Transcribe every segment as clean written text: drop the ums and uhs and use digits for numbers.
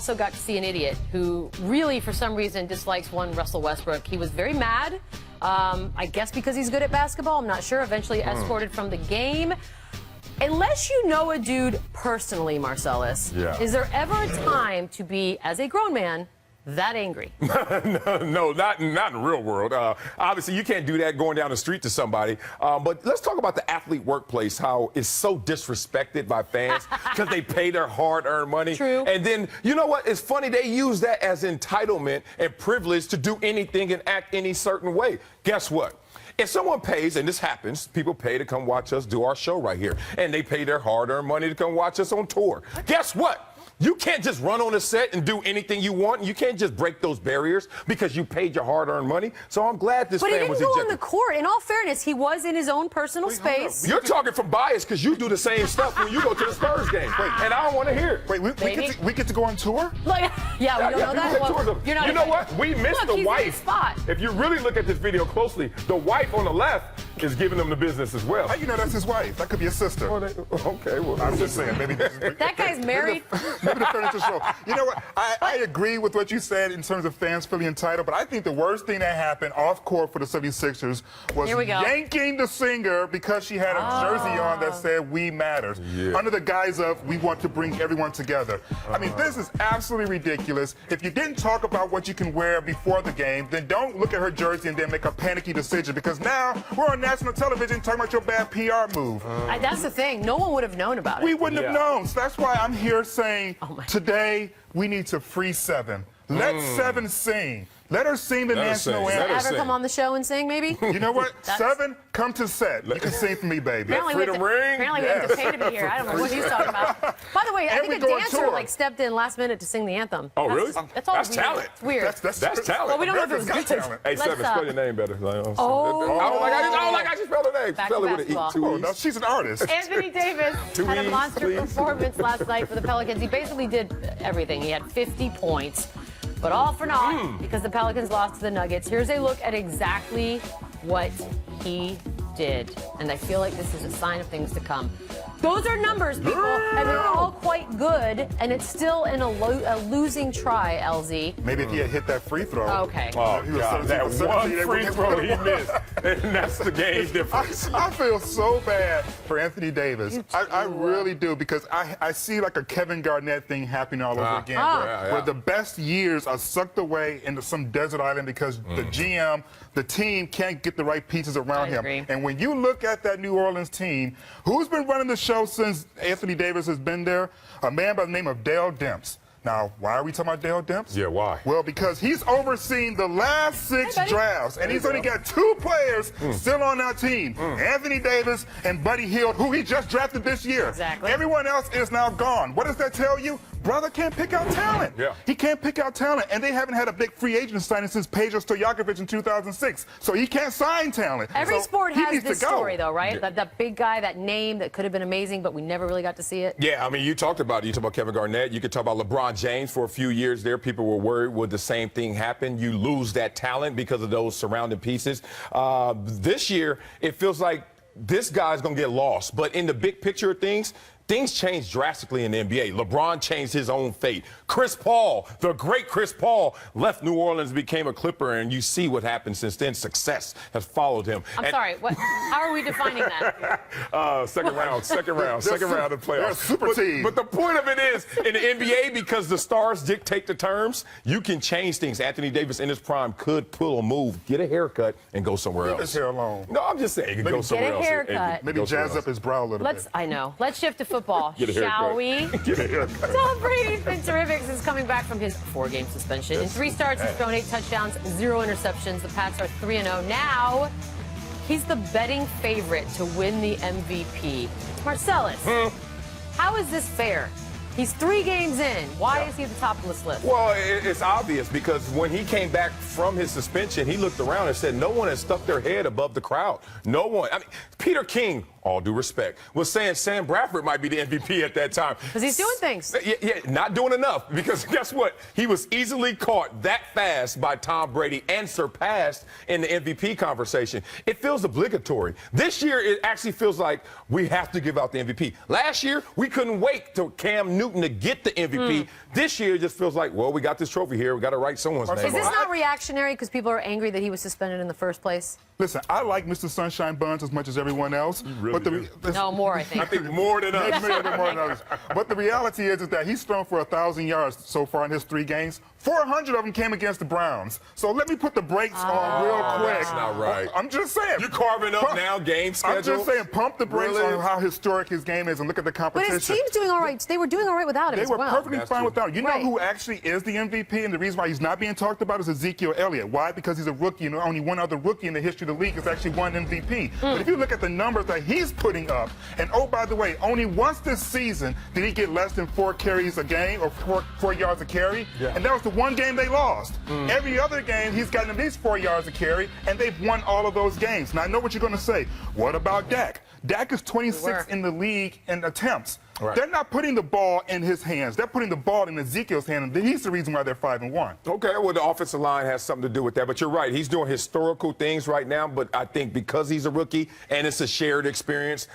also got to see an idiot who really, for some reason, dislikes one Russell Westbrook. He was very mad, I guess because he's good at basketball. I'm not sure. Eventually escorted from the game. Unless you know a dude personally, Marcellus, is there ever a time to be, as a grown man, that angry? No, not in the real world. Obviously, you can't do that going down the street to somebody. But let's talk about the athlete workplace, how it's so disrespected by fans because they pay their hard-earned money. True. And then, you know what? It's funny. They use that as entitlement and privilege to do anything and act any certain way. Guess what? If someone pays, and this happens, people pay to come watch us do our show right here, and they pay their hard-earned money to come watch us on tour. Guess what? You can't just run on a set and do anything you want. You can't just break those barriers because you paid your hard-earned money. So I'm glad this fan was ejected. But he didn't go on the court. In all fairness, he was in his own personal space. You're talking from bias because you do the same stuff when you go to the Spurs game. And I don't want to hear it. Wait, we get to go on tour? Like, yeah, we don't know that. Well, you know what? We missed the wife. Spot. If you really look at this video closely, the wife on the left is giving them the business as well. How you know that's his wife? That could be his sister. Okay, well. I'm just saying, maybe. That guy's married. Maybe the furniture show. You know what? I agree with what you said in terms of fans feeling entitled, but I think the worst thing that happened off court for the 76ers was yanking the singer because she had a jersey on that said "We Matters," under the guise of "We want to bring everyone together." I mean, this is absolutely ridiculous. If you didn't talk about what you can wear before the game, then don't look at her jersey and then make a panicky decision, because now we're on national television talking about your bad PR move. That's the thing. No one would have known about it. We wouldn't have known. So that's why I'm here saying today we need to free Seven. Let Seven sing. Let her sing the national anthem. Ever come on the show and sing, maybe? You know what? Seven, come to set. You can sing for me, baby. Apparently we have to pay to be here. I don't know what he's talking about. By the way, I think a dancer stepped in last minute to sing the anthem. Oh, really? That's talent. It's weird. That's talent. Well, we don't know if it was good. Hey, Seven, spell your name better. I don't like how you spell her name. Back Spell to it with an E, basketball. two E's. No, she's an artist. Anthony Davis had a monster performance last night for the Pelicans. He basically did everything. He had 50 points. But all for naught because the Pelicans lost to the Nuggets. Here's a look at exactly what he did. And I feel like this is a sign of things to come. Those are numbers, people, and they're all quite good, and it's still in a losing try, LZ. Maybe if he had hit that free throw. Okay. Oh, God, that one free throw he missed. And that's the game difference. I feel so bad for Anthony Davis. I really do, because I see like a Kevin Garnett thing happening all over again, where the best years are sucked away into some desert island because the GM, the team can't get the right pieces around him. And when you look at that New Orleans team, who's been running the show since Anthony Davis has been there? A man by the name of Dale Demps. Now, why are we talking about Dale Demps? Yeah, why? Well, because he's overseen the last 6 drafts, and he's only got 2 players still on that team. Anthony Davis and Buddy Hield, who he just drafted this year. Exactly. Everyone else is now gone. What does that tell you? Brother can't pick out talent. He can't pick out talent, and they haven't had a big free agent signing since Peja Stojakovic in 2006. So he can't sign talent. Every sport has this story, though, right? Yeah. That big guy, that name that could have been amazing, but we never really got to see it. Yeah, I mean, you talked about it. You talked about Kevin Garnett. You could talk about LeBron James for a few years there. People were worried, would the same thing happen? You lose that talent because of those surrounding pieces. This year, it feels like this guy's going to get lost. But in the big picture of things changed drastically in the NBA. LeBron changed his own fate. Chris Paul, the great Chris Paul, left New Orleans, became a Clipper, and you see what happened since then. Success has followed him. I'm sorry, how are we defining that? Second round of the playoffs. They're a super team. But the point of it is, in the NBA, because the stars dictate the terms, you can change things. Anthony Davis in his prime could pull a move, get a haircut, and go somewhere else. Leave his hair alone. No, I'm just saying, he could go somewhere else. Get a haircut. Maybe jazz up his brow a little bit. I know. Let's shift to football, Get a haircut. shall we? Get a haircut. Tom Brady's been terrific since coming back from his 4-game suspension. In 3 starts, he's thrown 8 touchdowns, 0 interceptions. The Pats are 3-0. Now, he's the betting favorite to win the MVP. Marcellus, how is this fair? He's 3 games in. Why is he at the top of this list? Well, it's obvious because when he came back from his suspension, he looked around and said, no one has stuck their head above the crowd. No one. I mean, Peter King all due respect, was saying Sam Bradford might be the MVP at that time. Because he's doing things. Yeah, not doing enough. Because guess what? He was easily caught that fast by Tom Brady and surpassed in the MVP conversation. It feels obligatory. This year, it actually feels like we have to give out the MVP. Last year, we couldn't wait till Cam Newton to get the MVP. This year, it just feels like, well, we got this trophy here. We got to write someone's name. Is this not reactionary because people are angry that he was suspended in the first place? Listen, I like Mr. Sunshine Buns as much as everyone else. No, more, I think. I think more than us. Maybe more than others. But the reality is that he's thrown for 1,000 yards so far in his 3 games. 400 of them came against the Browns. So let me put the brakes on real quick. That's not right. I'm just saying. You're carving up now game schedule. I'm just saying, pump the brakes on how historic his game is and look at the competition. But his team's doing all right. They were doing all right without him They as were well. perfectly fine without him. You know who actually is the MVP, and the reason why he's not being talked about is Ezekiel Elliott. Why? Because he's a rookie, and only one other rookie in the history of the league has actually won MVP. But if you look at the numbers that he's putting up, and oh, by the way, only once this season did he get less than 4 carries a game, or 4 yards a carry, and that was the one game they lost. Every other game, he's gotten at least 4 yards a carry, and they've won all of those games. Now, I know what you're going to say. What about Dak? Dak is 26th in the league in attempts. Right. They're not putting the ball in his hands. They're putting the ball in Ezekiel's hand, and he's the reason why they're 5-1. Okay, well, the offensive line has something to do with that. But you're right. He's doing historical things right now. But I think because he's a rookie and it's a shared experience,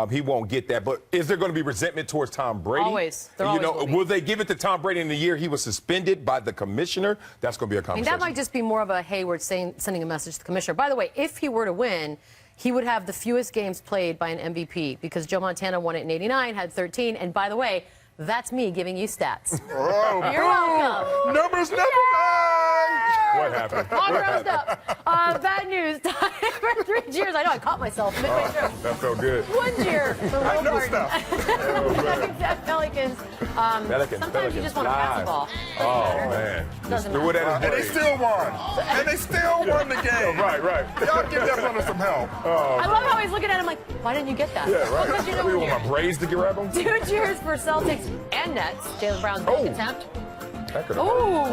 he won't get that. But is there going to be resentment towards Tom Brady? Always. There always will be. Will they give it to Tom Brady in the year he was suspended by the commissioner? That's going to be a conversation. That might just be more of a Hayward sending a message to the commissioner. By the way, if he were to win, he would have the fewest games played by an MVP because Joe Montana won it in '89, had 13. And by the way, that's me giving you stats. Oh, You're welcome. Numbers never lie. What happened? All roused up. Bad news. Time for 3 cheers. I know, I caught myself midway through. That felt good. 1 cheer for I Will know Barton. stuff. Pelicans. Sometimes you just want to pass the ball. Oh, man. Doesn't Do it matter. at And they his still won. And they still won the game. Right. Y'all give that brother some help. I love how he's looking at him like, why didn't you get that? Yeah, right. Because you know We when want my braids to grab them? 2 cheers for Celtics and Nets. Jalen Brown's big attempt. That could Ooh.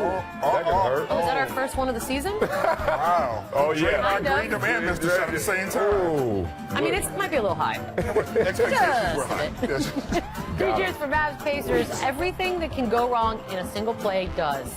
That could hurt. Was that our first one of the season? Wow. Oh, yeah. Green and Mr. Shot at the same time. Ooh. I mean, it might be a little high. Expectations were high. Yes. 3 cheers for Mavs Pacers. Everything that can go wrong in a single play does.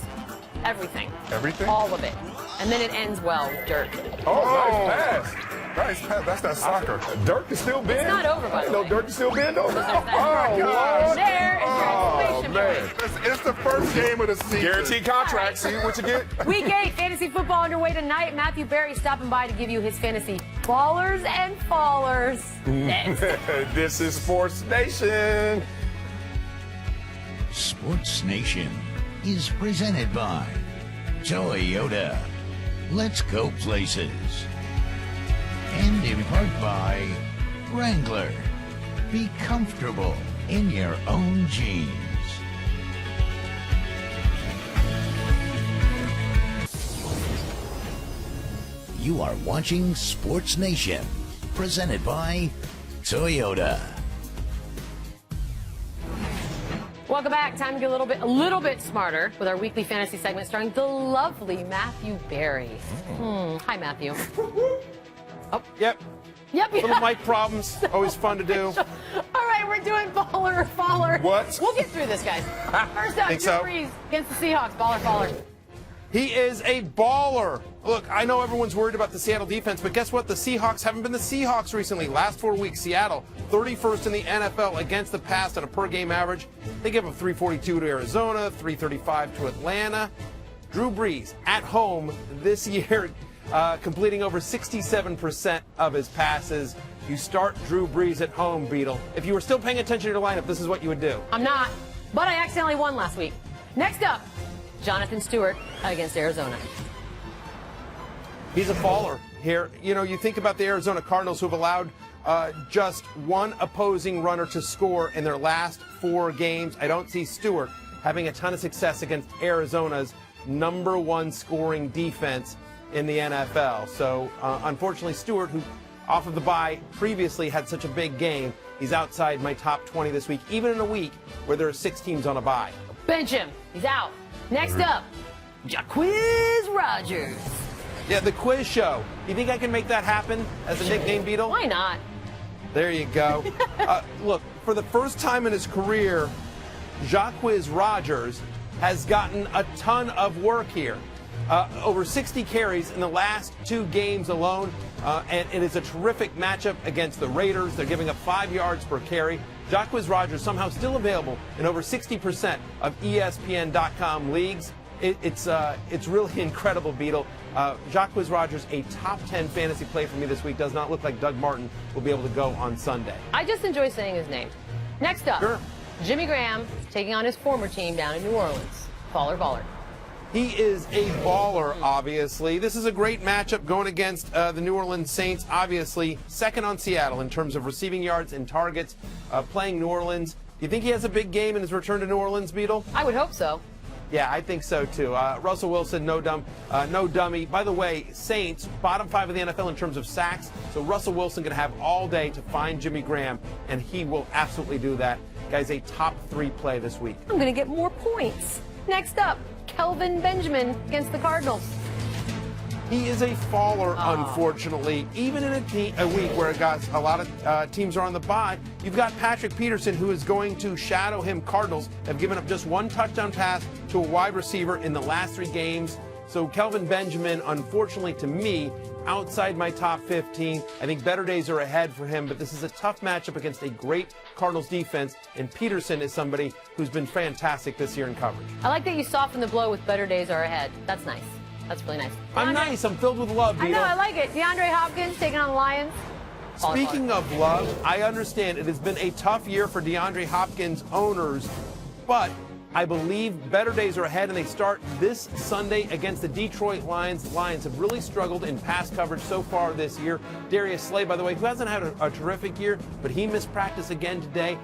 Everything. Everything? All of it. And then it ends well with Dirk. Oh, nice pass. Nice pass. That's that soccer. Dirk is still bend. It's not over, by the way. Dirk is still bend over. There's that. Lord. There is your exclamation man. point. It's the first game of the season. Guaranteed contract. See what you get? Week 8, fantasy football underway tonight. Matthew Berry stopping by to give you his fantasy ballers and fallers. Next. This is Sports Nation. Sports Nation is presented by Toyota. Let's go places. And in part by Wrangler. Be comfortable in your own jeans. You are watching Sports Nation, presented by Toyota. Welcome back. Time to get a little bit smarter with our weekly fantasy segment starring the lovely Matthew Berry. Hi, Matthew. Yep. Little mic problems. Always fun to do. All right, we're doing baller or faller. What? We'll get through this, guys. First up, Think Drew so? Brees against the Seahawks. Baller or faller? He is a baller. Look, I know everyone's worried about the Seattle defense, but guess what? The Seahawks haven't been the Seahawks recently. Last 4 weeks, Seattle, 31st in the NFL against the pass at a per-game average. They give up 342 to Arizona, 335 to Atlanta. Drew Brees, at home this year, completing over 67% of his passes. You start Drew Brees at home, Beadle. If you were still paying attention to your lineup, this is what you would do. I'm not, but I accidentally won last week. Next up, Jonathan Stewart against Arizona. He's a faller here. You know, you think about the Arizona Cardinals, who have allowed just one opposing runner to score in their last 4 games. I don't see Stewart having a ton of success against Arizona's #1 scoring defense in the NFL. So, unfortunately, Stewart, who off of the bye previously had such a big game, he's outside my top 20 this week, even in a week where there are 6 teams on a bye. Bench him. He's out. Next up, Jacquizz Rodgers. Yeah, the quiz show. You think I can make that happen as a nickname, Beadle? Why not? There you go. Look, for the first time in his career, Jacquizz Rodgers has gotten a ton of work here. Over 60 carries in the last 2 games alone, and it is a terrific matchup against the Raiders. They're giving up 5 yards per carry. Jacquizz Rodgers somehow still available in over 60% of ESPN.com leagues. It's really incredible, Beadle. Jacquizz Rodgers, a top 10 fantasy play for me this week. Does not look like Doug Martin will be able to go on Sunday. I just enjoy saying his name. Next up, Sure. Jimmy Graham taking on his former team down in New Orleans. Baller. He is a baller, obviously. This is a great matchup going against the New Orleans Saints, obviously second on Seattle in terms of receiving yards and targets, playing New Orleans. You think he has a big game in his return to New Orleans, Beadle? I would hope so. Yeah, I think so, too. Russell Wilson, no dummy. By the way, Saints, bottom 5 of the NFL in terms of sacks. So Russell Wilson going to have all day to find Jimmy Graham, and he will absolutely do that. Guy's a top 3 play this week. I'm going to get more points. Next up, Kelvin Benjamin against the Cardinals. He is a faller, unfortunately. Even in a week where a lot of teams are on the bye, you've got Patrick Peterson, who is going to shadow him. Cardinals have given up just 1 touchdown pass to a wide receiver in the last 3 games. So Kelvin Benjamin, unfortunately to me, outside my top 15. I think better days are ahead for him, but this is a tough matchup against a great Cardinals defense, and Peterson is somebody who's been fantastic this year in coverage. I like that you soften the blow with better days are ahead. That's nice. That's really nice. I'm nice. I'm filled with love, Beadle. I know, I like it. DeAndre Hopkins taking on the Lions. Speaking of love, I understand it has been a tough year for DeAndre Hopkins owners, but I believe better days are ahead, and they start this Sunday against the Detroit Lions. The Lions have really struggled in pass coverage so far this year. Darius Slay, by the way, who hasn't had a terrific year, but he missed practice again today.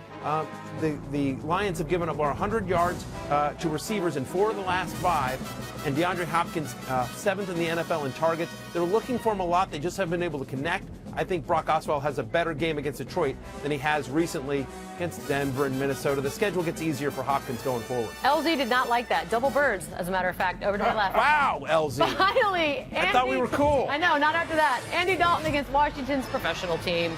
The Lions have given up over 100 yards to receivers in 4 of the last 5, and DeAndre Hopkins 7th in the NFL in targets. They're looking for him a lot. They just haven't been able to connect. I think Brock Osweiler has a better game against Detroit than he has recently against Denver and Minnesota. The schedule gets easier for Hopkins going forward. LZ did not like that. Double birds, as a matter of fact, over to my left. Wow, LZ. Finally, Andy, I thought we were cool. I know, not after that. Andy Dalton against Washington's professional team.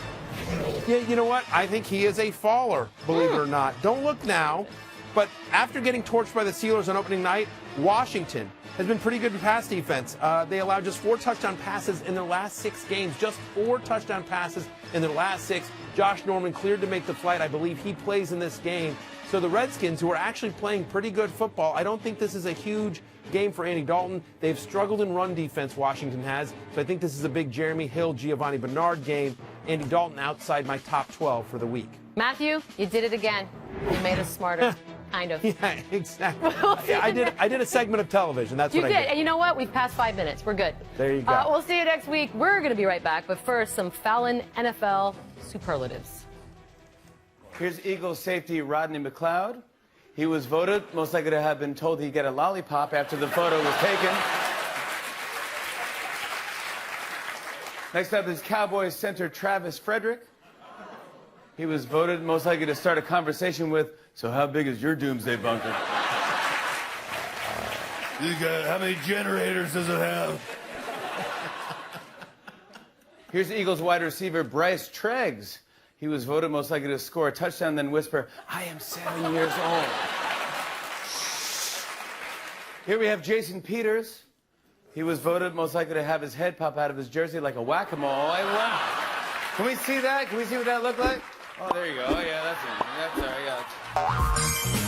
Yeah, you know what? I think he is a faller, believe it or not. Don't look now, but after getting torched by the Steelers on opening night, Washington has been pretty good in pass defense. They allowed just 4 touchdown passes in their last 6 games. Just 4 touchdown passes in their last 6. Josh Norman cleared to make the flight. I believe he plays in this game. So the Redskins, who are actually playing pretty good football, I don't think this is a huge game for Andy Dalton. They've struggled in run defense, Washington has. So I think this is a big Jeremy Hill, Giovanni Bernard game. Andy Dalton outside my top 12 for the week. Matthew, you did it again. You made us smarter. Kind of. Yeah, exactly. I did a segment of television. That's you what I did. And you know what? We've passed 5 minutes. We're good. There you go. We'll see you next week. We're going to be right back. But first, some Fallon NFL superlatives. Here's Eagles safety Rodney McLeod. He was voted most likely to have been told he'd get a lollipop after the photo was taken. Next up is Cowboys center Travis Frederick. He was voted most likely to start a conversation with, so how big is your doomsday bunker? How many generators does it have? Here's Eagles wide receiver Bryce Treggs. He was voted most likely to score a touchdown, then whisper, I am 7 years old. Here we have Jason Peters. He was voted most likely to have his head pop out of his jersey like a whack-a-mole. Wow. Can we see that? Can we see what that looked like? Oh, there you go. Oh, yeah, that's it. That's all right, yeah.